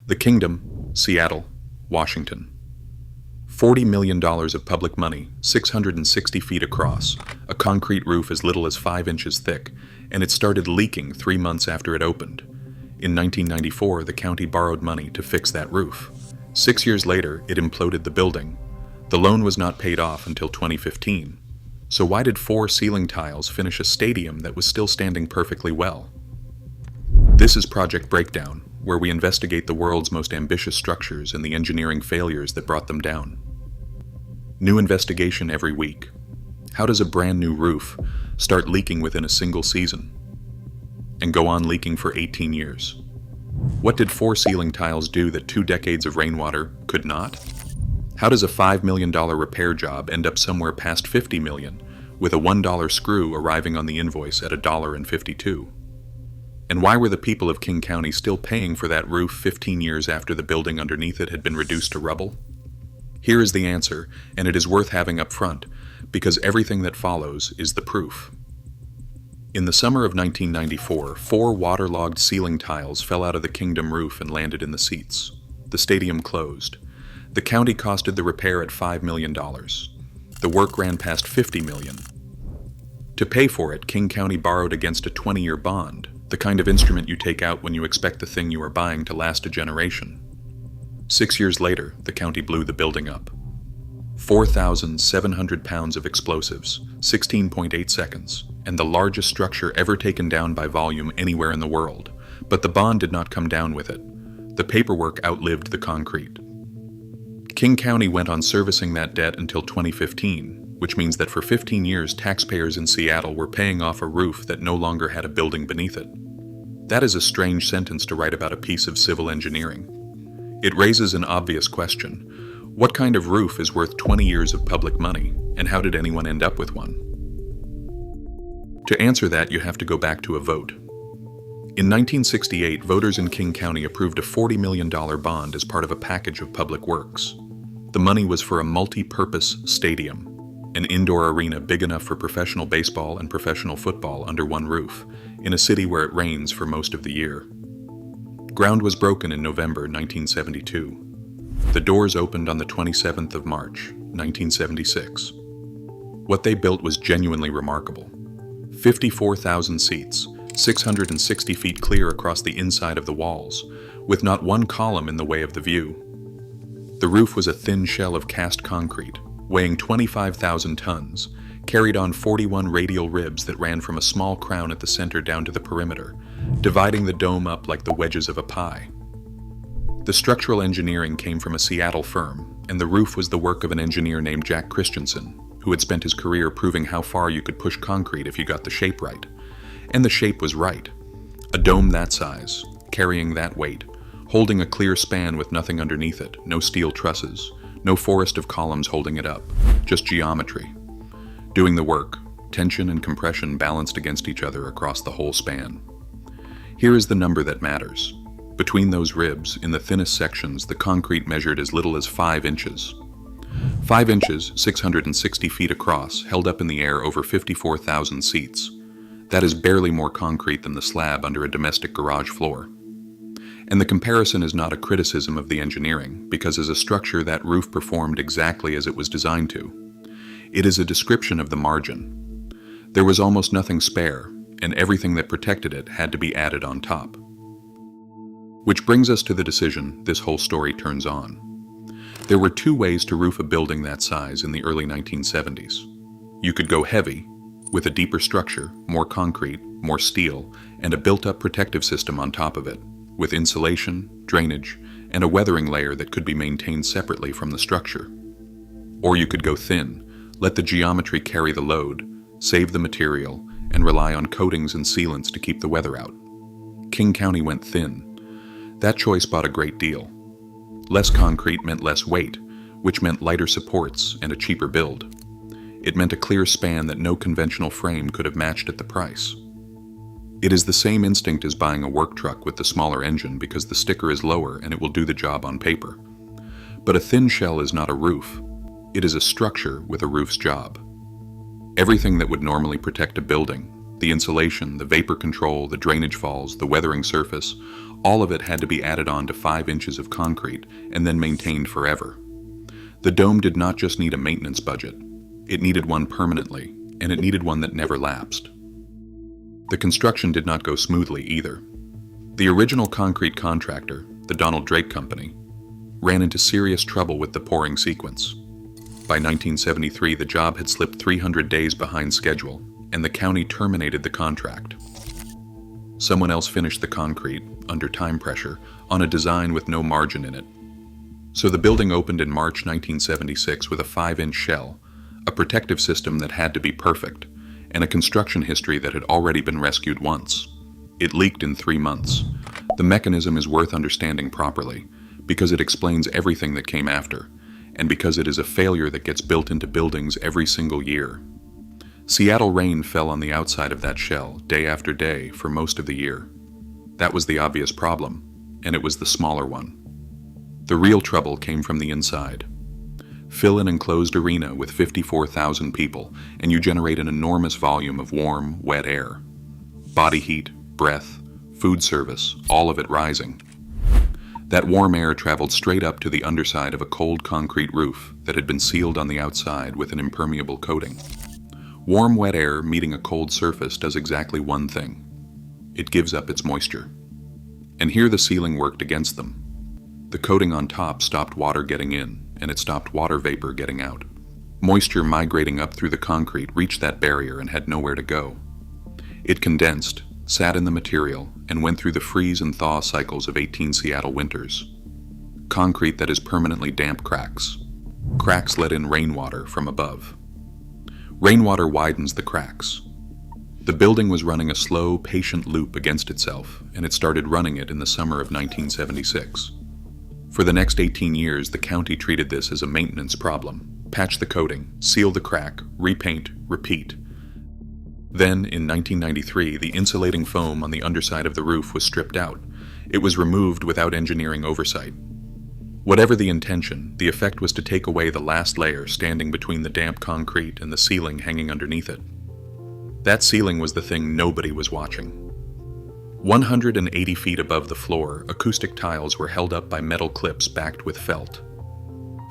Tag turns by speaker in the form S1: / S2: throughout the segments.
S1: The Kingdome, Seattle, Washington. $40 million of public money, 660 feet across, a concrete roof as little as 5 inches thick, and it started leaking 3 months after it opened. In 1994, the county borrowed money to fix that roof. 6 years later, it imploded the building. The loan was not paid off until 2015. So why did 4 ceiling tiles finish a stadium that was still standing perfectly well? This is Project Breakdown, where we investigate the world's most ambitious structures and the engineering failures that brought them down. New investigation every week. How does a brand new roof start leaking within a single season and go on leaking for 18 years? What did 4 ceiling tiles do that 2 decades of rainwater could not? How does a $5 million repair job end up somewhere past $50 million, with a $1 screw arriving on the invoice at $1.52? And why were the people of King County still paying for that roof 15 years after the building underneath it had been reduced to rubble? Here is the answer, and it is worth having up front, because everything that follows is the proof. In the summer of 1994, 4 waterlogged ceiling tiles fell out of the Kingdome roof and landed in the seats. The stadium closed. The county costed the repair at $5 million. The work ran past $50 million. To pay for it, King County borrowed against a 20-year bond, the kind of instrument you take out when you expect the thing you are buying to last a generation. 6 years later, the county blew the building up. 4,700 pounds of explosives, 16.8 seconds, and the largest structure ever taken down by volume anywhere in the world. But the bond did not come down with it. The paperwork outlived the concrete. King County went on servicing that debt until 2015, which means that for 15 years taxpayers in Seattle were paying off a roof that no longer had a building beneath it. That is a strange sentence to write about a piece of civil engineering. It raises an obvious question. What kind of roof is worth 20 years of public money, and how did anyone end up with one? To answer that, you have to go back to a vote. In 1968, voters in King County approved a $40 million bond as part of a package of public works. The money was for a multi-purpose stadium, an indoor arena big enough for professional baseball and professional football under one roof, in a city where it rains for most of the year. Ground was broken in November 1972. The doors opened on the 27th of March, 1976. What they built was genuinely remarkable. 54,000 seats, 660 feet clear across the inside of the walls, with not one column in the way of the view. The roof was a thin shell of cast concrete, weighing 25,000 tons, carried on 41 radial ribs that ran from a small crown at the center down to the perimeter, dividing the dome up like the wedges of a pie. The structural engineering came from a Seattle firm, and the roof was the work of an engineer named Jack Christensen, who had spent his career proving how far you could push concrete if you got the shape right. And the shape was right. A dome that size, carrying that weight, holding a clear span with nothing underneath it, no steel trusses, no forest of columns holding it up, just geometry. Doing the work, tension and compression balanced against each other across the whole span. Here is the number that matters. Between those ribs, in the thinnest sections, the concrete measured as little as 5 inches. 5 inches, 660 feet across, held up in the air over 54,000 seats. That is barely more concrete than the slab under a domestic garage floor. And the comparison is not a criticism of the engineering, because as a structure that roof performed exactly as it was designed to. It is a description of the margin. There was almost nothing spare, and everything that protected it had to be added on top. Which brings us to the decision this whole story turns on. There were 2 ways to roof a building that size in the early 1970s. You could go heavy, with a deeper structure, more concrete, more steel, and a built-up protective system on top of it, with insulation, drainage, and a weathering layer that could be maintained separately from the structure. Or you could go thin, let the geometry carry the load, save the material, and rely on coatings and sealants to keep the weather out. King County went thin. That choice bought a great deal. Less concrete meant less weight, which meant lighter supports and a cheaper build. It meant a clear span that no conventional frame could have matched at the price. It is the same instinct as buying a work truck with the smaller engine because the sticker is lower and it will do the job on paper. But a thin shell is not a roof. It is a structure with a roof's job. Everything that would normally protect a building, the insulation, the vapor control, the drainage falls, the weathering surface, All of it had to be added on to 5 inches of concrete and then maintained forever. The dome did not just need a maintenance budget. It needed one permanently, and it needed one that never lapsed. The construction did not go smoothly either. The original concrete contractor, the Donald Drake Company, ran into serious trouble with the pouring sequence. By 1973, the job had slipped 300 days behind schedule, and the county terminated the contract. Someone else finished the concrete, under time pressure, on a design with no margin in it. So the building opened in March 1976 with a 5-inch shell, a protective system that had to be perfect, and a construction history that had already been rescued once. It leaked in 3 months. The mechanism is worth understanding properly, because it explains everything that came after, and because it is a failure that gets built into buildings every single year. Seattle rain fell on the outside of that shell, day after day, for most of the year. That was the obvious problem, and it was the smaller one. The real trouble came from the inside. Fill an enclosed arena with 54,000 people, and you generate an enormous volume of warm, wet air. Body heat, breath, food service, all of it rising. That warm air traveled straight up to the underside of a cold concrete roof that had been sealed on the outside with an impermeable coating. Warm, wet air meeting a cold surface does exactly one thing. It gives up its moisture. And here the sealing worked against them. The coating on top stopped water getting in, and it stopped water vapor getting out. Moisture migrating up through the concrete reached that barrier and had nowhere to go. It condensed, sat in the material, and went through the freeze and thaw cycles of 18 Seattle winters. Concrete that is permanently damp cracks. Cracks let in rainwater from above. Rainwater widens the cracks. The building was running a slow, patient loop against itself, and it started running it in the summer of 1976. For the next 18 years, the county treated this as a maintenance problem. Patch the coating, seal the crack, repaint, repeat. Then, in 1993, the insulating foam on the underside of the roof was stripped out. It was removed without engineering oversight. Whatever the intention, the effect was to take away the last layer standing between the damp concrete and the ceiling hanging underneath it. That ceiling was the thing nobody was watching. 180 feet above the floor, acoustic tiles were held up by metal clips backed with felt.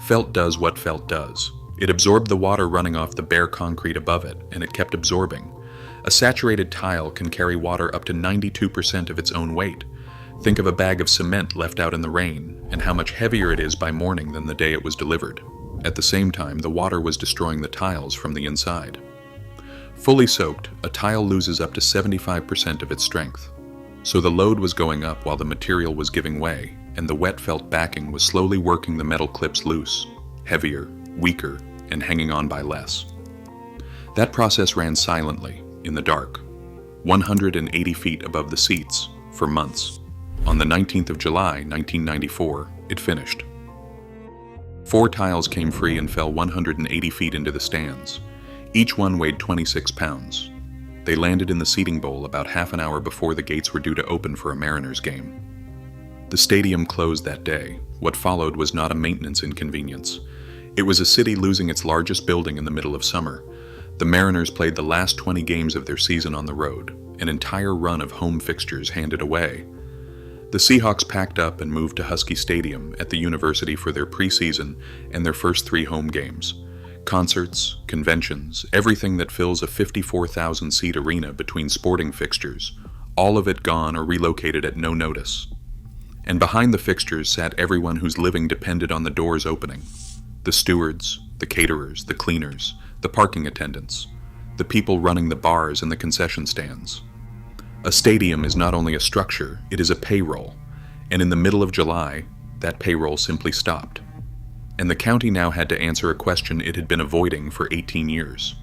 S1: Felt does what felt does. It absorbed the water running off the bare concrete above it, and it kept absorbing. A saturated tile can carry water up to 92% of its own weight. Think of a bag of cement left out in the rain, and how much heavier it is by morning than the day it was delivered. At the same time, the water was destroying the tiles from the inside. Fully soaked, a tile loses up to 75% of its strength. So the load was going up while the material was giving way, and the wet felt backing was slowly working the metal clips loose, heavier, weaker, and hanging on by less. That process ran silently, in the dark, 180 feet above the seats, for months. On the 19th of July, 1994, it finished. 4 tiles came free and fell 180 feet into the stands. Each one weighed 26 pounds. They landed in the seating bowl about half an hour before the gates were due to open for a Mariners game. The stadium closed that day. What followed was not a maintenance inconvenience. It was a city losing its largest building in the middle of summer. The Mariners played the last 20 games of their season on the road, an entire run of home fixtures handed away. The Seahawks packed up and moved to Husky Stadium at the university for their preseason and their first 3 home games. Concerts, conventions, everything that fills a 54,000-seat arena between sporting fixtures, all of it gone or relocated at no notice. And behind the fixtures sat everyone whose living depended on the doors opening. The stewards, the caterers, the cleaners, the parking attendants, the people running the bars and the concession stands. A stadium is not only a structure, it is a payroll, and in the middle of July, that payroll simply stopped. And the county now had to answer a question it had been avoiding for 18 years.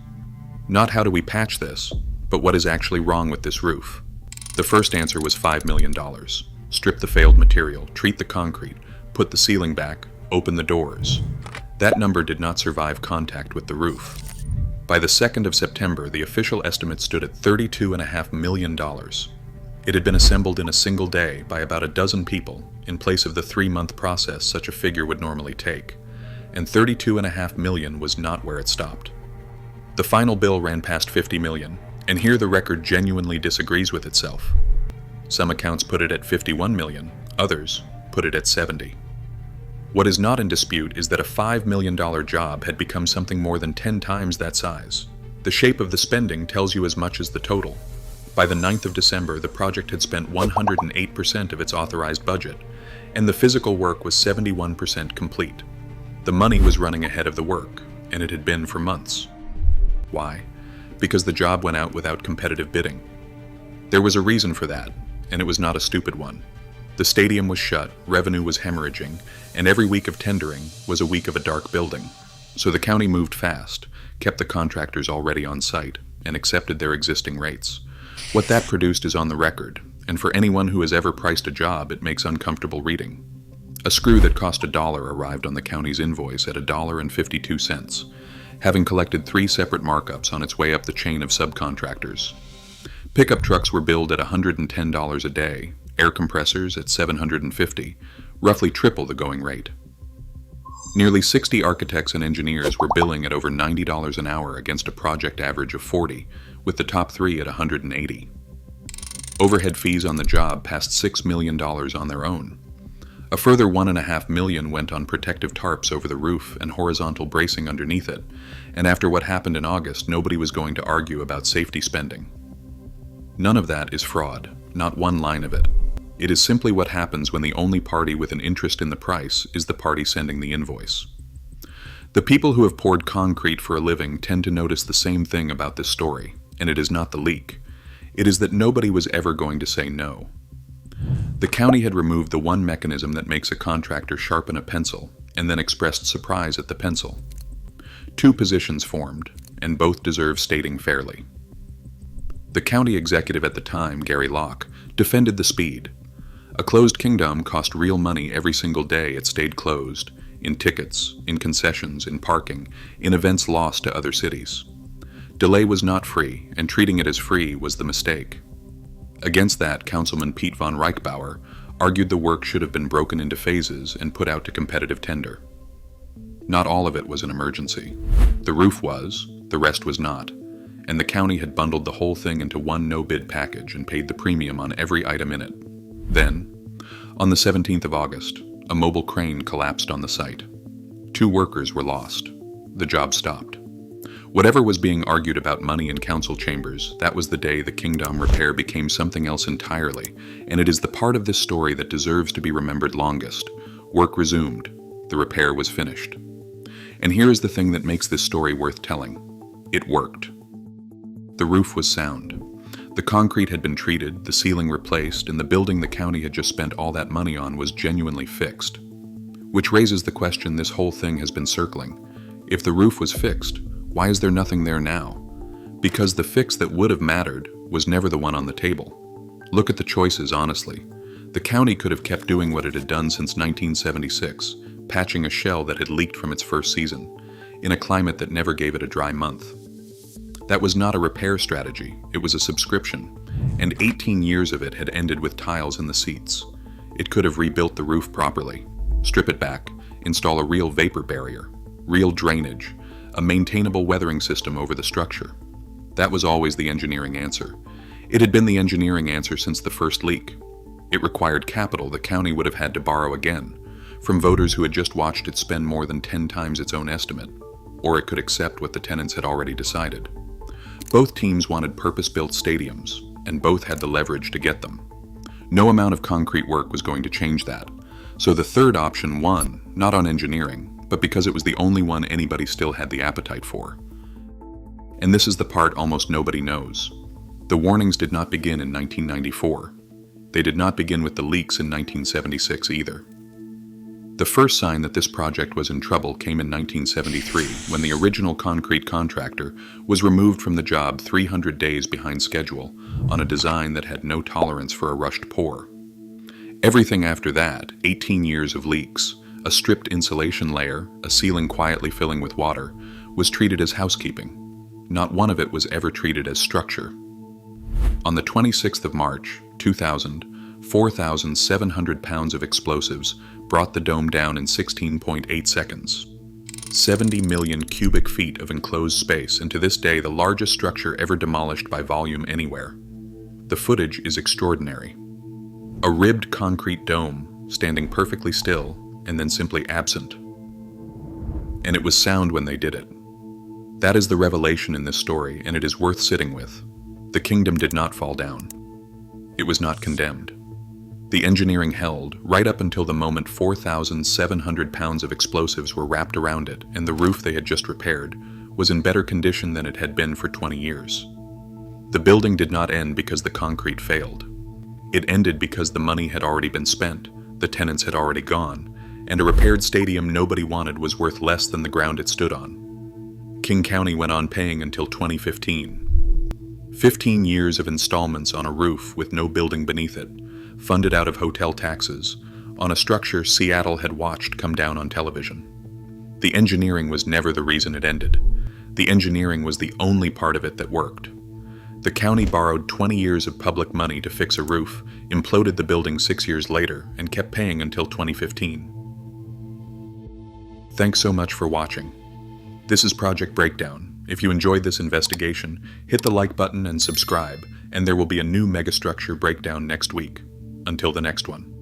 S1: Not how do we patch this, but what is actually wrong with this roof? The first answer was $5 million. Strip the failed material, treat the concrete, put the ceiling back, open the doors. That number did not survive contact with the roof. By the 2nd of September, the official estimate stood at $32.5 million. It had been assembled in a single day by about a dozen people, in place of the 3-month process such a figure would normally take. And $32.5 million was not where it stopped. The final bill ran past $50 million, and here the record genuinely disagrees with itself. Some accounts put it at 51 million, others put it at 70. What is not in dispute is that a $5 million job had become something more than 10 times that size. The shape of the spending tells you as much as the total. By the 9th of December, the project had spent 108% of its authorized budget, and the physical work was 71% complete. The money was running ahead of the work, and it had been for months. Why? Because the job went out without competitive bidding. There was a reason for that, and it was not a stupid one. The stadium was shut, revenue was hemorrhaging, and every week of tendering was a week of a dark building. So the county moved fast, kept the contractors already on site, and accepted their existing rates. What that produced is on the record, and for anyone who has ever priced a job, it makes uncomfortable reading. A screw that cost $1 arrived on the county's invoice at $1.52, having collected 3 separate markups on its way up the chain of subcontractors. Pickup trucks were billed at $110 a day, air compressors at $750, roughly triple the going rate. Nearly 60 architects and engineers were billing at over $90 an hour against a project average of $40, with the top 3 at $180. Overhead fees on the job passed $6 million on their own. A further $1.5 million went on protective tarps over the roof and horizontal bracing underneath it, and after what happened in August, nobody was going to argue about safety spending. None of that is fraud, not one line of it. It is simply what happens when the only party with an interest in the price is the party sending the invoice. The people who have poured concrete for a living tend to notice the same thing about this story, and it is not the leak. It is that nobody was ever going to say no. The county had removed the one mechanism that makes a contractor sharpen a pencil, and then expressed surprise at the pencil. 2 positions formed, and both deserve stating fairly. The county executive at the time, Gary Locke, defended the speed. A closed Kingdome cost real money every single day it stayed closed, in tickets, in concessions, in parking, in events lost to other cities. Delay was not free, and treating it as free was the mistake. Against that, Councilman Pete von Reichbauer argued the work should have been broken into phases and put out to competitive tender. Not all of it was an emergency. The roof was, the rest was not, and the county had bundled the whole thing into one no-bid package and paid the premium on every item in it. Then, on the 17th of August, a mobile crane collapsed on the site. 2 workers were lost. The job stopped. Whatever was being argued about money in council chambers, that was the day the Kingdome repair became something else entirely, and it is the part of this story that deserves to be remembered longest. Work resumed. The repair was finished. And here is the thing that makes this story worth telling. It worked. The roof was sound. The concrete had been treated, the ceiling replaced, and the building the county had just spent all that money on was genuinely fixed. Which raises the question this whole thing has been circling. If the roof was fixed, why is there nothing there now? Because the fix that would have mattered was never the one on the table. Look at the choices honestly. The county could have kept doing what it had done since 1976, patching a shell that had leaked from its first season, in a climate that never gave it a dry month. That was not a repair strategy, it was a subscription, and 18 years of it had ended with tiles in the seats. It could have rebuilt the roof properly, strip it back, install a real vapor barrier, real drainage, a maintainable weathering system over the structure. That was always the engineering answer. It had been the engineering answer since the first leak. It required capital the county would have had to borrow again, from voters who had just watched it spend more than 10 times its own estimate, or it could accept what the tenants had already decided. Both teams wanted purpose-built stadiums, and both had the leverage to get them. No amount of concrete work was going to change that, so the third option won, not on engineering, but because it was the only one anybody still had the appetite for. And this is the part almost nobody knows. The warnings did not begin in 1994. They did not begin with the leaks in 1976 either. The first sign that this project was in trouble came in 1973, when the original concrete contractor was removed from the job 300 days behind schedule on a design that had no tolerance for a rushed pour. Everything after that, 18 years of leaks, a stripped insulation layer, a ceiling quietly filling with water, was treated as housekeeping. Not one of it was ever treated as structure. On the 26th of March, 2000, 4,700 pounds of explosives brought the dome down in 16.8 seconds. 70 million cubic feet of enclosed space, and to this day the largest structure ever demolished by volume anywhere. The footage is extraordinary. A ribbed concrete dome, standing perfectly still and then simply absent. And it was sound when they did it. That is the revelation in this story, and it is worth sitting with. The kingdom did not fall down. It was not condemned. The engineering held, right up until the moment 4,700 pounds of explosives were wrapped around it, and the roof they had just repaired was in better condition than it had been for 20 years. The building did not end because the concrete failed. It ended because the money had already been spent, the tenants had already gone, and a repaired stadium nobody wanted was worth less than the ground it stood on. King County went on paying until 2015. 15 years of installments on a roof with no building beneath it, funded out of hotel taxes, on a structure Seattle had watched come down on television. The engineering was never the reason it ended. The engineering was the only part of it that worked. The county borrowed 20 years of public money to fix a roof, imploded the building 6 years later, and kept paying until 2015. Thanks so much for watching. This is Project Breakdown. If you enjoyed this investigation, hit the like button and subscribe, and there will be a new megastructure breakdown next week. Until the next one.